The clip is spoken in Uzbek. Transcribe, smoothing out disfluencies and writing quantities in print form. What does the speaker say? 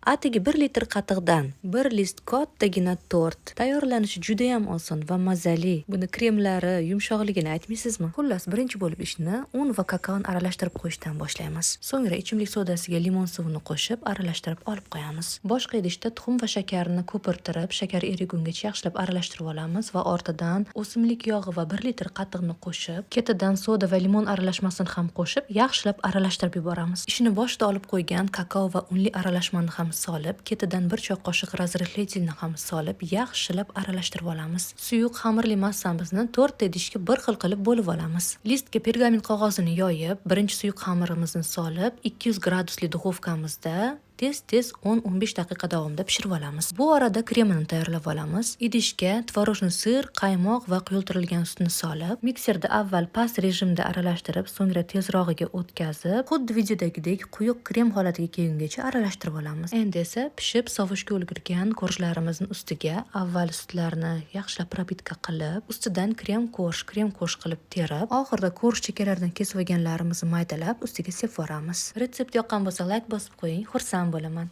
Atigi 1 litr qatiqdan 1 list kattagina tort. Tayyorlanishi juda ham oson va mazali. Buni kremlari, yumshoqligini aytmaysizmi? Xullas, birinchi bo'lib ishni un va kakaoni aralashtirib qo'yishdan boshlaymiz. So'ngra ichimlik sodasiga limon suvini qo'shib, aralashtirib olib qo'yamiz. Boshqa idishda tuxum va shakarni ko'pirtirib, shakar erigungacha yaxshilab aralashtirib olamiz va ortidan o'simlik yog'i va 1 litr qatiqni qo'shib, ketidan soda va limon aralashmasini ham qo'shib, yaxshilab aralashtirib yuboramiz. Ishini boshida olib qo'ygan kakao va unli aralashmani ham solib, ketidan 1 choy qoshiq razrыхлительni ham solib, yaxshilab aralashtirib olamiz. Suyuq xamirli massamizni 4 idishga bir xil qilib bo'lib olamiz. Listga pergamin qog'ozini yoyib, birinchi suyuq xamirimizni solib, 200 gradusli duxovkamizda tez 10-15 daqiqa davomida pishirib olamiz. Bu orada kremini tayyorlab olamiz. Idishga tvorojniy sir, qaymoq va quyultirilgan sutni solib, mikserda avval past rejimda aralashtirib, so'ngra tezrog'iga o'tkazib, xuddi videodagidek quyuq krem holatiga kelgungacha aralashtirib olamiz. Endi esa pishib sovishga ulgurgan korjlarimizni ustiga avval sutlarni yaxshilab propitka qilib, ustidan krem korj qilib terib, oxirida korj chekalaridan kesib olganlarimizni maydalab ustiga sepib yuboramiz. Retsept yoqqan bo'lsa, like bosib qo'ying. Xursand bo'laman.